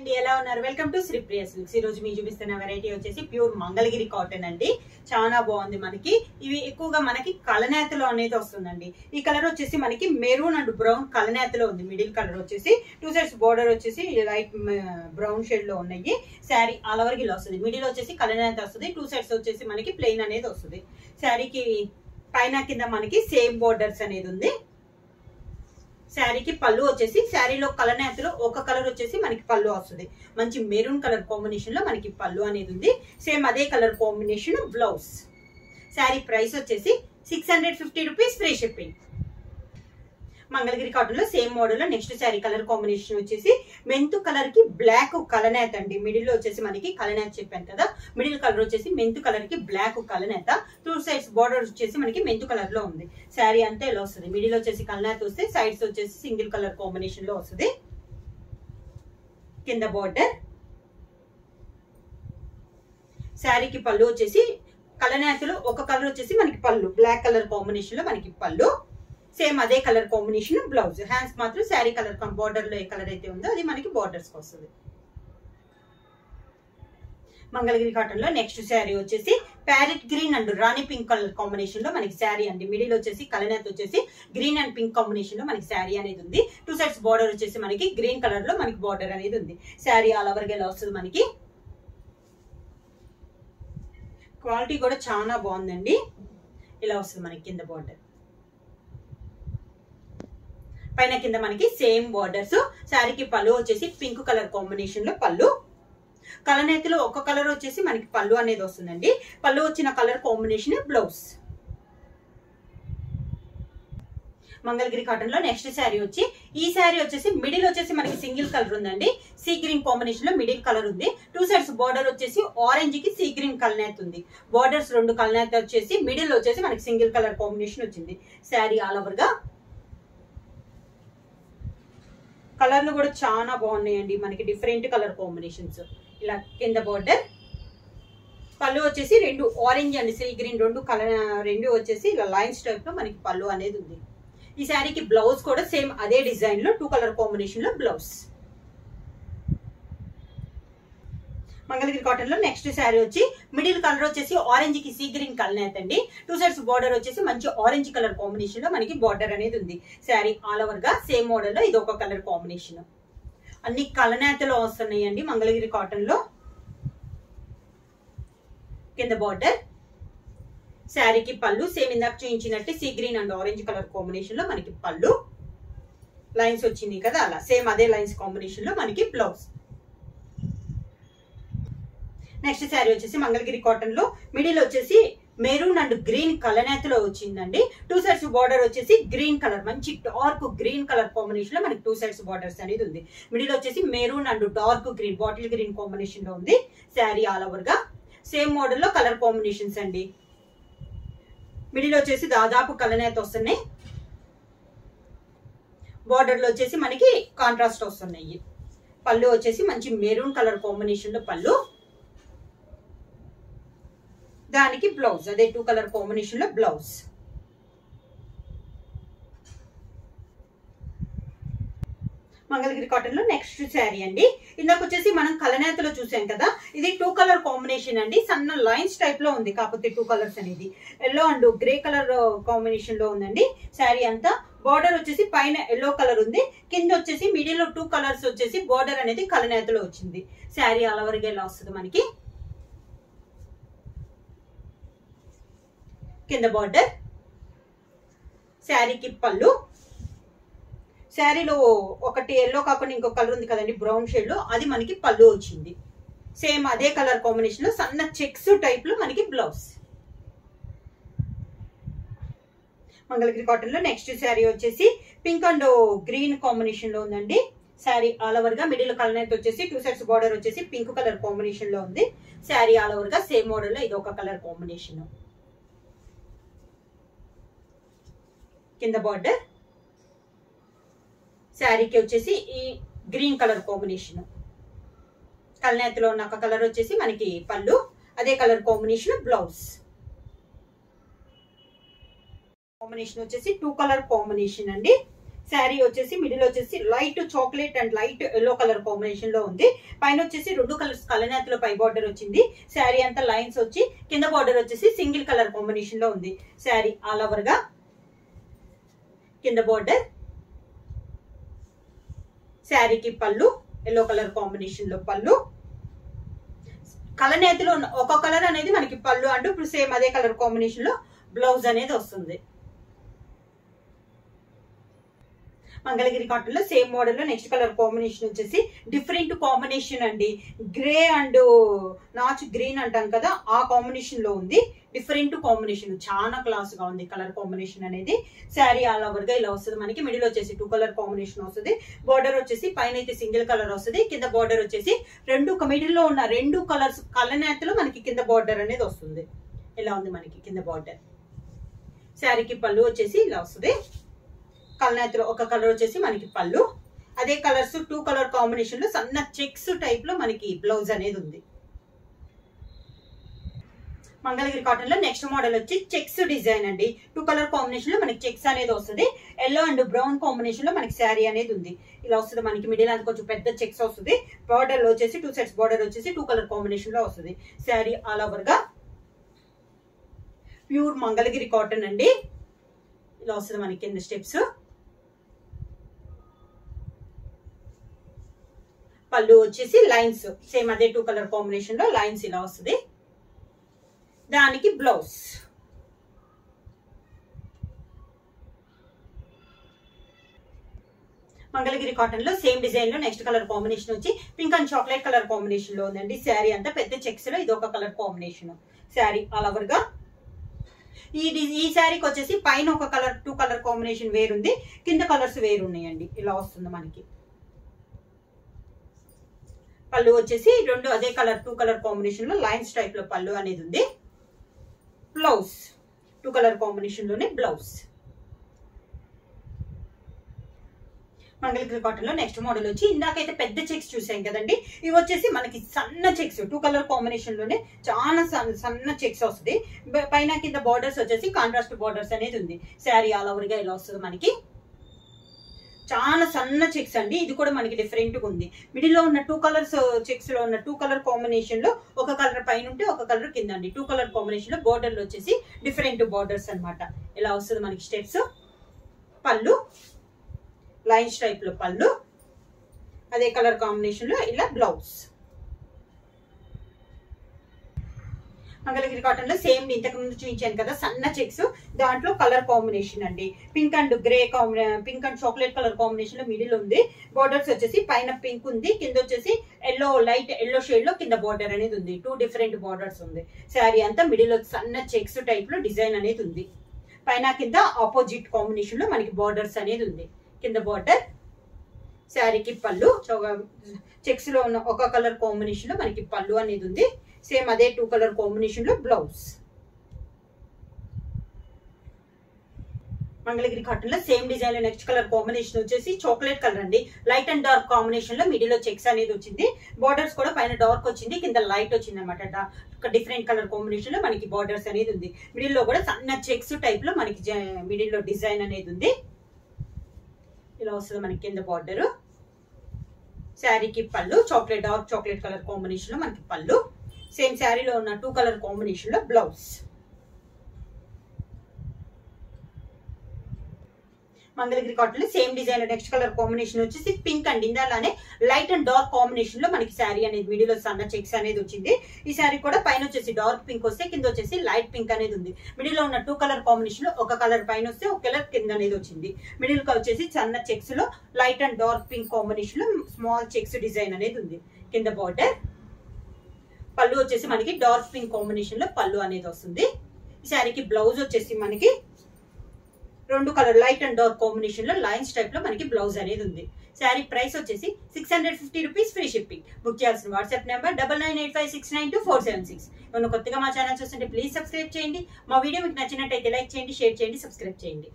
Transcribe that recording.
అండి ఎలా ఉన్నారు వెల్కమ్ టు శ్రీప్రియ సిల్క్స్ ఈ రోజు మీకు చూపిస్తున్న వెరైటీ వచ్చేసి ప్యూర్ మంగళగిరి కాటన్ అండి చాలా బాగుంది మనకి ఇవి ఎక్కువగా మనకి కలనేతలో అనేది వస్తుందండి ఈ కలర్ వచ్చేసి మనకి మెరూన్ అండ్ బ్రౌన్ కలనేతలో ఉంది మిడిల్ కలర్ వచ్చేసి టూ సైడ్స్ బోర్డర్ వచ్చేసి లైట్ బ్రౌన్ షేడ్ లో ఉన్నాయి శారీ ఆల్ ఓవర్ గిల్ వస్తుంది మిడిల్ వచ్చేసి కలనేత వస్తుంది టూ సైడ్స్ వచ్చేసి మనకి ప్లెయిన్ అనేది వస్తుంది శారీకి పైన కింద మనకి సేమ్ బోర్డర్స్ అనేది ఉంది శారీకి పళ్ళు వచ్చేసి శారీలో కలనేతలో ఒక కలర్ వచ్చేసి మనకి పళ్ళు వస్తుంది మంచి మెరూన్ కలర్ కాంబినేషన్ లో మనకి పళ్ళు అనేది ఉంది సేమ్ అదే colour combination blouse sari price వచ్చేసి 650 rupees free shipping Mangalagiri cotton లో సేమ్ మోడల్ లో నెక్స్ట్ శారీ కలర్ కాంబినేషన్ వచ్చేసి మెంతు కలర్ కి బ్లాక్ కలనేత అండి మిడిల్ లో వచ్చేసి మనకి కలనేత చెప్పాను కదా మిడిల్ కలర్ వచ్చేసి మెంతు కలర్ కి బ్లాక్ కలనేత టూ సైడ్స్ బోర్డర్ వచ్చేసి మనకి మెంతు కలర్ లో ఉంది శారీ అంతా ఇలా వస్తుంది మిడిల్ వచ్చేసి కలనేత వస్తే సైడ్స్ వచ్చేసి సింగిల్ కలర్ కాంబినేషన్ లో వస్తుంది కింద బోర్డర్ శారీకి పళ్ళు వచ్చేసి కలనేతలో ఒక కలర్ వచ్చేసి మనకి పళ్ళు బ్లాక్ కలర్ కాంబినేషన్ లో మనకి పళ్ళు సేమ్ అదే కలర్ కాంబినేషన్ బ్లౌజ్ హ్యాండ్స్ మాత్రం శారీ కలర్ బోర్డర్ లో ఏ కలర్ అయితే ఉందో అది మనకి బోర్డర్స్ వస్తుంది మంగళగిరి కాటన్ లో నెక్స్ట్ శారీ వచ్చేసి parrot green and Rani pink colour combination లో మనకి శారీ అండి మిడిల్ వచ్చేసి కలనేత వచ్చేసి గ్రీన్ అండ్ పింక్ కాంబినేషన్ లో మనకి శారీ అనేది ఉంది టూ సైడ్స్ బోర్డర్ వచ్చేసి మనకి గ్రీన్ కలర్ లో మనకి బోర్డర్ అనేది ఉంది శారీ ఆల్ ఓవర్ గా వస్తుంది మనకి క్వాలిటీ కూడా చాలా బాగుందండి ఇలా వస్తుంది మనకి కింద బోర్డర్ పైన కింద మనకి సేమ్ బోర్డర్స్ శారీకి పళ్ళు వచ్చేసి పింక్ కలర్ కాంబినేషన్ లో పళ్ళు కలనేతలో ఒక కలర్ వచ్చేసి మనకి పళ్ళు అనేది వస్తుందండి పళ్ళు వచ్చిన colour combination blouse Mangalagiri cotton లో నెక్స్ట్ శారీ వచ్చి ఈ శారీ వచ్చేసి మిడిల్ వచ్చేసి మనకి సింగిల్ కలర్ ఉందండి సీ గ్రీన్ కాంబినేషన్ లో మిడిల్ కలర్ ఉంది టూ సైడ్స్ బోర్డర్ వచ్చేసి ఆరెంజ్ కి సీ గ్రీన్ కలనేత ఉంది బోర్డర్స్ రెండు కలనేత వచ్చేసి మిడిల్ వచ్చేసి మనకి సింగిల్ కలర్ కాంబినేషన్ వచ్చింది శారీ ఆల్ ఓవర్ గా కలర్లు కూడా చాలా బాగున్నాయండి మనకి డిఫరెంట్ కలర్ కాంబినేషన్స్ ఇలా కింద బోర్డర్ పళ్ళు వచ్చేసి రెండు ఆరెంజ్ అండ్ సీ గ్రీన్ రెండు వచ్చేసి ఇలా లైన్స్ టైప్ లో మనకి పళ్ళు అనేది ఉంది ఈ శారీకి బ్లౌజ్ కూడా సేమ్ అదే డిజైన్ లో టూ కలర్ కాంబినేషన్ లో బ్లౌజ్ మంగళగిరి కాటన్ లో నెక్స్ట్ శారీ వచ్చి మిడిల్ కలర్ వచ్చేసి ఆరెంజ్ కి సీ గ్రీన్ కలనేత అండి టూ సైడ్స్ బోర్డర్ వచ్చేసి మంచి ఆరెంజ్ కలర్ కాంబినేషన్ లో మనకి బోర్డర్ అనేది ఉంది శారీ ఆల్ ఓవర్ గా సేమ్ మోడల్ లో ఇది ఒక కలర్ కాంబినేషన్ అన్ని కలనేతలో వస్తున్నాయి అండి మంగళగిరి కాటన్ లో కింద బోర్డర్ శారీకి పళ్ళు సేమ్ ఇందాక చూపించినట్టు sea green and orange colour combination లో మనకి పళ్ళు లైన్స్ వచ్చింది కదా అలా సేమ్ అదే లైన్స్ కాంబినేషన్ లో మనకి బ్లౌజ్ నెక్స్ట్ శారీ వచ్చేసి మంగళగిరి కాటన్ లో మిడిల్ వచ్చేసి మెరూన్ అండ్ గ్రీన్ కలనేతలో వచ్చిందండి టూ సైడ్స్ బోర్డర్ వచ్చేసి గ్రీన్ కలర్ మంచి డార్క్ గ్రీన్ కలర్ కాంబినేషన్ లో మనకి టూ సైడ్స్ బోర్డర్స్ అనేది ఉంది మిడిల్ వచ్చేసి maroon and dark green bottle green combination లో ఉంది శారీ ఆల్ ఓవర్ గా సేమ్ మోడల్ లో కలర్ కాంబినేషన్స్ అండి మిడిల్ వచ్చేసి దాదాపు కలనేత వస్తున్నాయి బోర్డర్ లో వచ్చేసి మనకి కాంట్రాస్ట్ వస్తున్నాయి పళ్ళు వచ్చేసి మంచి మెరూన్ కలర్ కాంబినేషన్ లో పళ్ళు దానికి బ్లౌజ్ అదే టూ కలర్ కాంబినేషన్ లో బ్లౌజ్ మంగళగిరి కాటన్ లో నెక్స్ట్ శారీ అండి ఇందాక వచ్చేసి మనం కలనేతలో చూసాం కదా ఇది టూ కలర్ కాంబినేషన్ అండి సన్న లైన్స్ టైప్ లో ఉంది కాకపోతే టూ కలర్స్ అనేది yellow and grey colour combination లో ఉందండి శారీ అంతా బోర్డర్ వచ్చేసి పైన ఎల్లో కలర్ ఉంది కింద వచ్చేసి మిడిల్ లో టూ కలర్స్ వచ్చేసి బోర్డర్ అనేది కలనేతలో వచ్చింది శారీ ఆల్ ఓవర్ గా ఎలా వస్తుంది మనకి కింద బోర్డర్ శారీకి పళ్ళు శారీలో ఒకటి ఎల్లో కాకుండా ఇంకో కలర్ ఉంది కదండి బ్రౌన్ షేడ్ లో అది మనకి పళ్ళు వచ్చింది సేమ్ అదే కలర్ కాంబినేషన్ లో సన్న చెక్స్ టైప్ లో మనకి బ్లౌజ్ మంగళగిరి కాటన్ లో నెక్స్ట్ శారీ వచ్చేసి పింక్ అండ్ గ్రీన్ కాంబినేషన్ లో ఉందండి శారీ ఆల్ ఓవర్ గా మిడిల్ కలర్ వచ్చేసి టూ సైడ్స్ బోర్డర్ వచ్చేసి పింక్ కలర్ కాంబినేషన్ లో ఉంది శారీ ఆల్ ఓవర్ గా సేమ్ మోడల్ లో ఇది ఒక కలర్ కాంబినేషన్ కింద బోర్డర్ శారీకి వచ్చేసి ఈ గ్రీన్ కలర్ కాంబినేషన్ కలనేతలో ఉన్న ఒక కలర్ వచ్చేసి మనకి పళ్ళు అదే కలర్ కాంబినేషన్ బ్లౌజ్ కాంబినేషన్ వచ్చేసి టూ కలర్ కాంబినేషన్ అండి శారీ వచ్చేసి మిడిల్ వచ్చేసి light chocolate and light yellow colour combination లో ఉంది. పైన వచ్చేసి 2 కలర్స్ కలనేతలో పై బార్డర్ వచ్చింది. శారీ అంతా లైన్స్ వచ్చి కింద బార్డర్ వచ్చేసి సింగిల్ కలర్ కాంబినేషన్ లో ఉంది. శారీ ఆల్ ఓవర్ గా కింద బార్డర్, శారీకి పళ్ళు ఎల్లో కలర్ కాంబినేషన్ లో పళ్ళు, కలనేతలో ఒక కలర్ అనేది మనకి పళ్ళు అంటూ ఇప్పుడు సేమ్ అదే కలర్ కాంబినేషన్ లో బ్లౌజ్ అనేది వస్తుంది. మంగళగిరి కాటన్ లో సేమ్ మోడల్ లో నెక్స్ట్ కలర్ కాంబినేషన్ వచ్చేసి డిఫరెంట్ కాంబినేషన్ అండి. గ్రే అండ్ నాచ్ గ్రీన్ అంటాం కదా, ఆ కాంబినేషన్ లో ఉంది. డిఫరెంట్ కాంబినేషన్, చాలా క్లాస్ గా ఉంది కలర్ కాంబినేషన్ అనేది. శారీ ఆల్ ఓవర్ గా ఇలా వస్తుంది. మనకి మిడిల్ వచ్చేసి 2 కలర్ కాంబినేషన్ వస్తుంది. బార్డర్ వచ్చేసి పైన అయితే సింగిల్ కలర్ వస్తుంది. కింద బార్డర్ వచ్చేసి మిడిల్ లో ఉన్న 2 కలర్స్ కలనేతలో మనకి కింద బార్డర్ అనేది వస్తుంది. ఇలా ఉంది మనకి కింద బార్డర్. శారీకి పళ్ళు వచ్చేసి ఇలా వస్తుంది. కలనేతలో ఒక కలర్ వచ్చేసి మనకి పళ్ళు, అదే కలర్స్ 2 కలర్ కాంబినేషన్ లో సన్న చెక్స్ టైప్ లో మనకి బ్లౌజ్ అనేది ఉంది. మంగళగిరి కాటన్ లో నెక్స్ట్ మోడల్ వచ్చి చెక్స్ డిజైన్ అండి. 2 కలర్ కాంబినేషన్ లో మనకి చెక్స్ అనేది వస్తుంది. ఎల్లో అండ్ బ్రౌన్ కాంబినేషన్ లో మనకి శారీ అనేది ఉంది. ఇలా వస్తుంది మనకి మిడిల్ అంతా కొంచెం పెద్ద చెక్స్ వస్తుంది. బార్డర్ లో వచ్చేసి 2 సెట్స్ బార్డర్ వచ్చేసి 2 కలర్ కాంబినేషన్ లో వస్తుంది. శారీ ఆల్ ఓవర్ గా ప్యూర్ మంగళగిరి కాటన్ అండి. ఇలా వస్తుంది మనకి కింద స్టెప్స్. పళ్ళు వచ్చేసి లైన్స్ సేమ్ అదే 2 కలర్ కాంబినేషన్ లో లైన్స్ ఇలా వస్తుంది. దానికి బ్లౌజ్. మంగళగిరి కాటన్ లో సేమ్ డిజైన్ లో నెక్స్ట్ కలర్ కాంబినేషన్ వచ్చి pink and chocolate colour combination లో ఉందండి. శారీ అంతా పెద్ద చెక్స్ లో ఇది ఒక colour combination. Sari all over గా ఈ శారీకి వచ్చేసి పైన ఒక కలర్ 2 కలర్ కాంబినేషన్ వేరుంది, కింద కలర్స్ వేరు ఉన్నాయండి. ఇలా వస్తుంది మనకి. పళ్ళు వచ్చేసి 2 అదే కలర్ 2 కలర్ కాంబినేషన్ లో లైన్స్ టైప్ లో పళ్ళు అనేది ఉంది. బ్లౌజ్ 2 కలర్ కాంబినేషన్ లోనే బ్లౌజ్. మంగళగిరి కాటన్ లో నెక్స్ట్ మోడల్ వచ్చి ఇందాకైతే పెద్ద చెక్స్ చూసాం కదండి, ఇవి వచ్చేసి మనకి సన్న చెక్స్ 2 కలర్ కాంబినేషన్ లోనే చాలా సన్న చెక్స్ వస్తుంది. పైన కింద బార్డర్స్ వచ్చేసి కాంట్రాస్ట్ బార్డర్స్ అనేది ఉంది. శారీ ఆల్ ఓవర్ గా ఇలా వస్తుంది మనకి. చాలా సన్న చెక్స్ అండి. ఇది కూడా మనకి డిఫరెంట్ గా ఉంది. మిడిల్ లో ఉన్న 2 కలర్స్ చెక్స్ లో ఉన్న 2 కలర్ కాంబినేషన్ లో ఒక కలర్ పైన ఉంటే ఒక కలర్ కింద అండి. 2 కలర్ కాంబినేషన్ లో బార్డర్ లో వచ్చేసి డిఫరెంట్ బార్డర్స్ అన్నమాట. ఇలా వస్తుంది మనకి స్టెప్స్. పళ్ళు లైన్స్ టైప్ లో పళ్ళు, అదే కలర్ కాంబినేషన్ లో ఇలా బ్లౌజ్. మంగళగిరి కాటన్ లో సేమ్ ఇంతకు ముందు చూపించాను కదా సన్న చెక్స్, దాంట్లో కలర్ కాంబినేషన్ అండి. Pink and grey pink and chocolate colour combination లో మిడిల్ ఉంది. బార్డర్స్ వచ్చేసి పైన పింక్ ఉంది, కింద వచ్చేసి ఎల్లో లైట్ ఎల్లో షేడ్ లో కింద బార్డర్ అనేది ఉంది. 2 డిఫరెంట్ బార్డర్స్ ఉంది. శారీ అంతా మిడిల్ సన్న చెక్స్ టైప్ లో డిజైన్ అనేది ఉంది. పైన కింద ఆపోజిట్ కాంబినేషన్ లో మనకి బార్డర్స్ అనేది ఉంది. కింద బార్డర్, శారీకి పళ్ళు చెక్స్ లో ఉన్న ఒక కలర్ కాంబినేషన్ లో మనకి పళ్ళు అనేది ఉంది. సేమ్ అదే 2 కలర్ కాంబినేషన్ లో బ్లౌజ్. మంగళగిరి కాటన్ లో సేమ్ డిజైన్ లో నెక్స్ట్ కలర్ కాంబినేషన్ వచ్చేసి చాక్లెట్ కలర్ అండి. లైట్ అండ్ డార్క్ కాంబినేషన్ లో మిడిల్ లో చెక్స్ అనేది వచ్చింది. బార్డర్స్ కూడా పైన డార్క్ వచ్చింది, కింద లైట్ వచ్చింది అనమాట. డిఫరెంట్ కలర్ కాంబినేషన్ లో మనకి బార్డర్స్ అనేది ఉంది. మిడిల్ లో కూడా సన్న చెక్స్ టైప్ లో మనకి మిడిల్ లో డిజైన్ అనేది ఉంది. ఇలా వస్తుంది మనకి కింద బార్డర్. శారీకి పళ్ళు డార్క్ చాక్లెట్ కలర్ కాంబినేషన్ లో మనకి పళ్ళు. సేమ్ శారీలో ఉన్న 2 కలర్ కాంబినేషన్ లో బ్లౌజ్. మంగళగిరి కాటన్ లో సేమ్ డిజైన్ లో నెక్స్ట్ కలర్ కాంబినేషన్ వచ్చేసి పింక్ అండి. ఇందాలానే లైట్ అండ్ డార్క్ కాంబినేషన్ లో మనకి శారీ అనేది మిడిల్ లో సన్న చెక్స్ అనేది వచ్చింది. ఈ శారీ కూడా పైన వచ్చేసి డార్క్ పింక్ వస్తే కింద వచ్చేసి లైట్ పింక్ అనేది ఉంది. మిడిల్ లో ఉన్న 2 కలర్ కాంబినేషన్ లో ఒక కలర్ పైన వస్తే ఒక కలర్ కింద అనేది వచ్చింది. మిడిల్ కి వచ్చేసి సన్న చెక్స్ లో light and dark pink combination లో స్మాల్ చెక్స్ డిజైన్ అనేది ఉంది. కింద బార్డర్. పళ్ళు వచ్చేసి మనకి డార్క్ పింక్ కాంబినేషన్ లో పళ్ళు అనేది వస్తుంది. ఈ శారీకి బ్లౌజ్ వచ్చేసి మనకి 2 colour light and dark combination లో లైన్స్ టైప్ లో మనకి బ్లౌజ్ అనేది ఉంది. శారీ ప్రైస్ వచ్చేసి 650 రూపీస్, ఫ్రీ షిప్పింగ్. బుక్ చేయాల్సిన వాట్సాప్ నెంబర్ 9985692476. కొత్తగా మా ఛానల్ చూస్తుంటే ప్లీజ్ సబ్స్క్రైబ్ చేయండి. మా వీడియో మీకు నచ్చినట్టయితే లైక్ చేయండి, షేర్ చేయండి, సబ్స్క్రైబ్ చేయండి.